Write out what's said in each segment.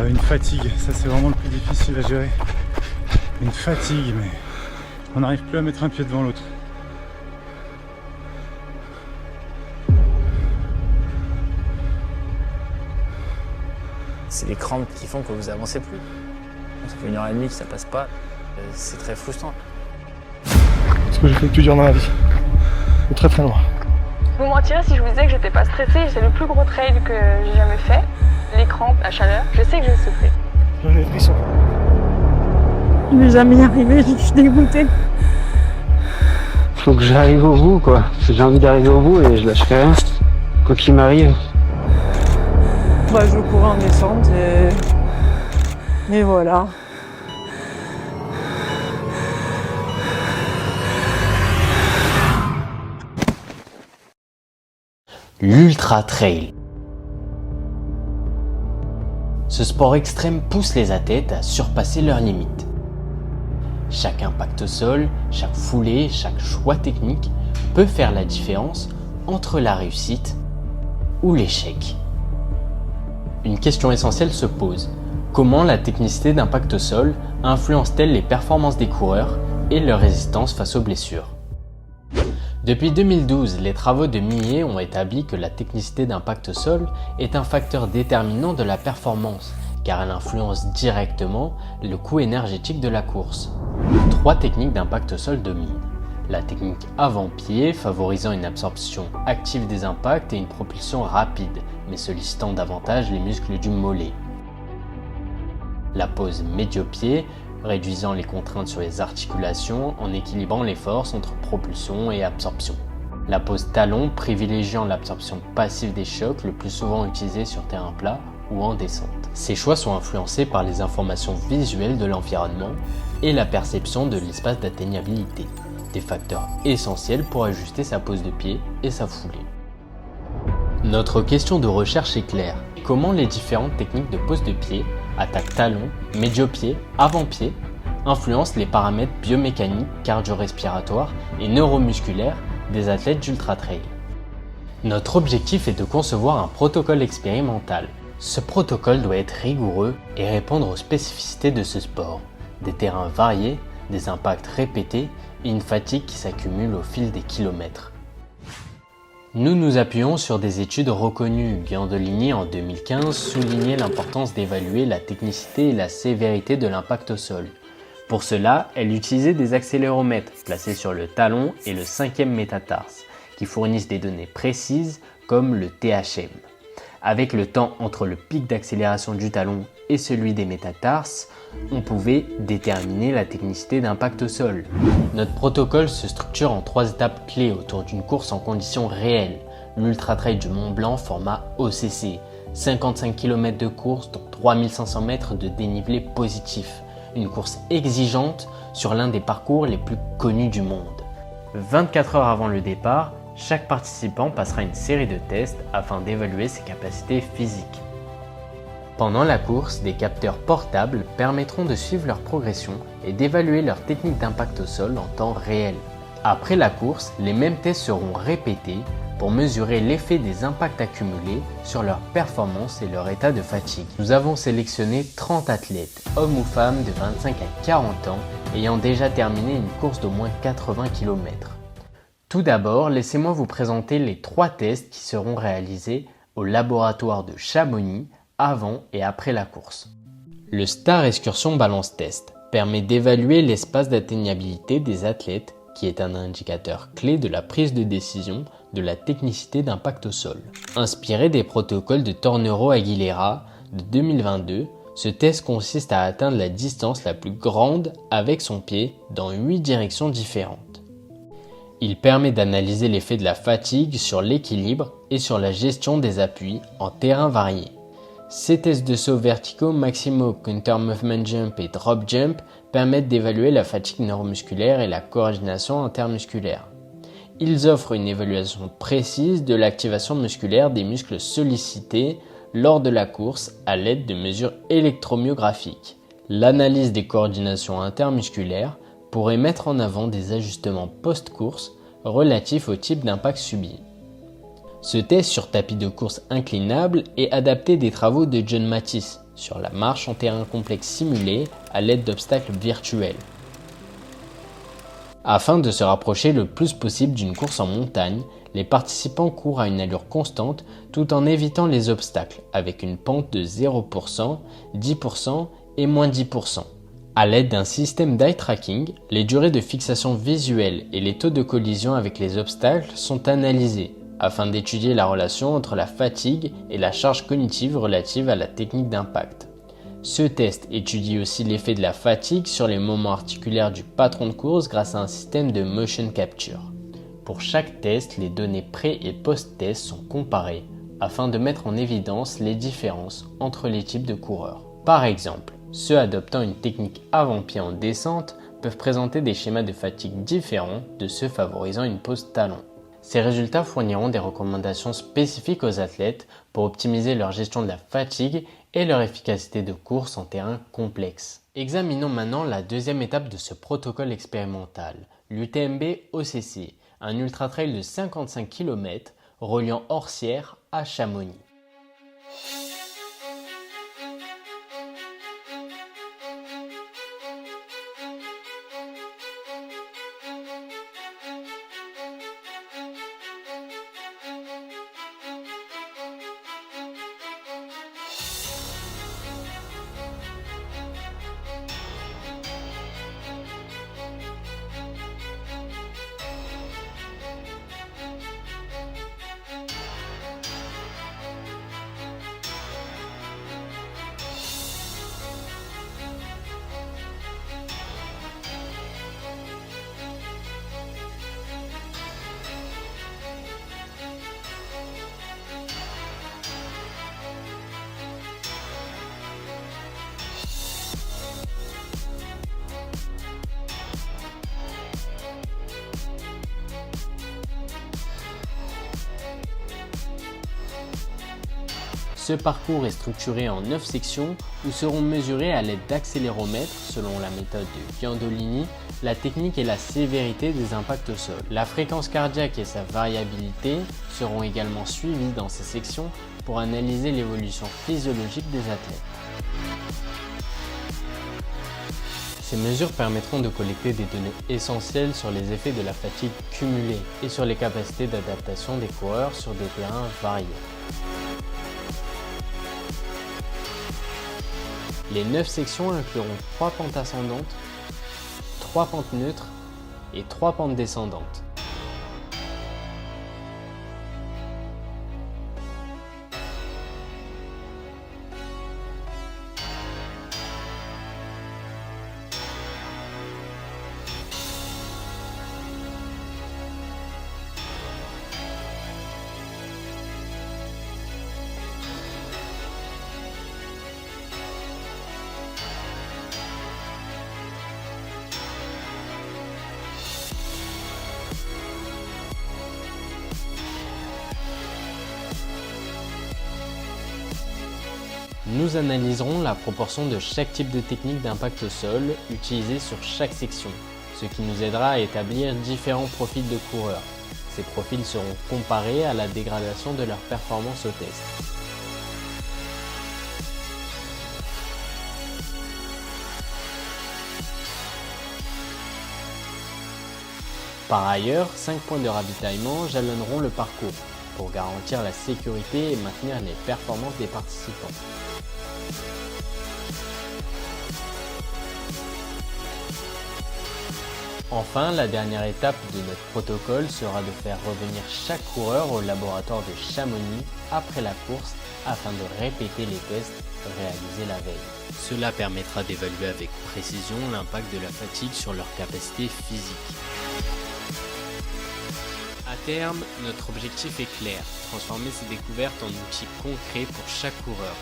Une fatigue, ça c'est vraiment le plus difficile à gérer. Une fatigue, mais on n'arrive plus à mettre un pied devant l'autre. C'est les crampes qui font que vous avancez plus. Ça fait 1h30 que ça passe pas. C'est très frustrant. Ce que j'ai fait le plus dur dans la vie. De très très loin. Je vous mentirais si je vous disais que j'étais pas stressée. C'est le plus gros trail que j'ai jamais fait. Les crampes, la chaleur, je sais que je vais souffrir. J'en ai des frissons. Je vais jamais y arriver, je suis dégoûtée. Faut que j'arrive au bout, quoi. J'ai envie d'arriver au bout et je lâcherai rien. Quoi qu'il m'arrive. Je courais en descente et voilà. L'Ultra Trail. Ce sport extrême pousse les athlètes à surpasser leurs limites. Chaque impact au sol, chaque foulée, chaque choix technique peut faire la différence entre la réussite ou l'échec. Une question essentielle se pose. Comment la technicité d'impact au sol influence-t-elle les performances des coureurs et leur résistance face aux blessures? Depuis 2012, les travaux de Millet ont établi que la technicité d'impact au sol est un facteur déterminant de la performance, car elle influence directement le coût énergétique de la course. 3 techniques d'impact au sol dominent. La technique avant-pied, favorisant une absorption active des impacts et une propulsion rapide, mais sollicitant davantage les muscles du mollet. La pose médio-pied, réduisant les contraintes sur les articulations en équilibrant les forces entre propulsion et absorption. La pose talon, privilégiant l'absorption passive des chocs, le plus souvent utilisée sur terrain plat ou en descente. Ces choix sont influencés par les informations visuelles de l'environnement et la perception de l'espace d'atteignabilité, des facteurs essentiels pour ajuster sa pose de pied et sa foulée. Notre question de recherche est claire. Comment les différentes techniques de pose de pied, attaque talon, médio-pied, avant-pied, influencent les paramètres biomécaniques, cardio-respiratoires et neuromusculaires des athlètes d'Ultra Trail? Notre objectif est de concevoir un protocole expérimental. Ce protocole doit être rigoureux et répondre aux spécificités de ce sport. Des terrains variés, des impacts répétés et une fatigue qui s'accumule au fil des kilomètres. Nous nous appuyons sur des études reconnues. Guandolini en 2015 soulignait l'importance d'évaluer la technicité et la sévérité de l'impact au sol. Pour cela, elle utilisait des accéléromètres placés sur le talon et le 5e métatarse, qui fournissent des données précises comme le THM. Avec le temps entre le pic d'accélération du talon et celui des métatarses, on pouvait déterminer la technicité d'impact au sol. Notre protocole se structure en 3 étapes clés autour d'une course en conditions réelles. L'Ultra Trail du Mont Blanc format OCC, 55 km de course dont 3500 mètres de dénivelé positif. Une course exigeante sur l'un des parcours les plus connus du monde. 24 heures avant le départ, chaque participant passera une série de tests afin d'évaluer ses capacités physiques. Pendant la course, des capteurs portables permettront de suivre leur progression et d'évaluer leur technique d'impact au sol en temps réel. Après la course, les mêmes tests seront répétés pour mesurer l'effet des impacts accumulés sur leur performance et leur état de fatigue. Nous avons sélectionné 30 athlètes, hommes ou femmes de 25 à 40 ans, ayant déjà terminé une course d'au moins 80 km. Tout d'abord, laissez-moi vous présenter les 3 tests qui seront réalisés au laboratoire de Chamonix avant et après la course. Le Star Excursion Balance Test permet d'évaluer l'espace d'atteignabilité des athlètes, qui est un indicateur clé de la prise de décision de la technicité d'impact au sol. Inspiré des protocoles de Tornero Aguilera de 2022, ce test consiste à atteindre la distance la plus grande avec son pied dans 8 directions différentes. Il permet d'analyser l'effet de la fatigue sur l'équilibre et sur la gestion des appuis en terrain varié. Ces tests de saut verticaux Maximo, Counter Movement Jump et Drop Jump permettent d'évaluer la fatigue neuromusculaire et la coordination intermusculaire. Ils offrent une évaluation précise de l'activation musculaire des muscles sollicités lors de la course à l'aide de mesures électromyographiques. L'analyse des coordinations intermusculaires pourrait mettre en avant des ajustements post-course relatifs au type d'impact subi. Ce test sur tapis de course inclinable est adapté des travaux de John Mattis sur la marche en terrain complexe simulé à l'aide d'obstacles virtuels. Afin de se rapprocher le plus possible d'une course en montagne, les participants courent à une allure constante tout en évitant les obstacles avec une pente de 0%, 10% et moins 10%. À l'aide d'un système d'eye tracking, les durées de fixation visuelle et les taux de collision avec les obstacles sont analysés afin d'étudier la relation entre la fatigue et la charge cognitive relative à la technique d'impact. Ce test étudie aussi l'effet de la fatigue sur les moments articulaires du patron de course grâce à un système de motion capture. Pour chaque test, les données pré- et post-test sont comparées afin de mettre en évidence les différences entre les types de coureurs. Par exemple, ceux adoptant une technique avant-pied en descente peuvent présenter des schémas de fatigue différents de ceux favorisant une pose talon. Ces résultats fourniront des recommandations spécifiques aux athlètes pour optimiser leur gestion de la fatigue et leur efficacité de course en terrain complexe. Examinons maintenant la deuxième étape de ce protocole expérimental, l'UTMB OCC, un ultra-trail de 55 km reliant Orsières à Chamonix. Ce parcours est structuré en 9 sections où seront mesurées à l'aide d'accéléromètres, selon la méthode de Giandolini, la technique et la sévérité des impacts au sol. La fréquence cardiaque et sa variabilité seront également suivies dans ces sections pour analyser l'évolution physiologique des athlètes. Ces mesures permettront de collecter des données essentielles sur les effets de la fatigue cumulée et sur les capacités d'adaptation des coureurs sur des terrains variés. Les 9 sections incluront 3 pentes ascendantes, 3 pentes neutres et 3 pentes descendantes. Nous analyserons la proportion de chaque type de technique d'impact au sol utilisée sur chaque section, ce qui nous aidera à établir différents profils de coureurs. Ces profils seront comparés à la dégradation de leur performance au test. Par ailleurs, 5 points de ravitaillement jalonneront le parcours pour garantir la sécurité et maintenir les performances des participants. Enfin, la dernière étape de notre protocole sera de faire revenir chaque coureur au laboratoire de Chamonix après la course afin de répéter les tests réalisés la veille. Cela permettra d'évaluer avec précision l'impact de la fatigue sur leur capacité physique. À terme, notre objectif est clair, transformer ces découvertes en outils concrets pour chaque coureur,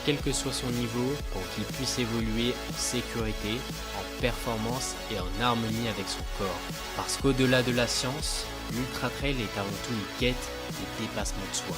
quel que soit son niveau, pour qu'il puisse évoluer en sécurité, en performance et en harmonie avec son corps. Parce qu'au-delà de la science, l'ultra trail est avant tout une quête de dépassement de soi.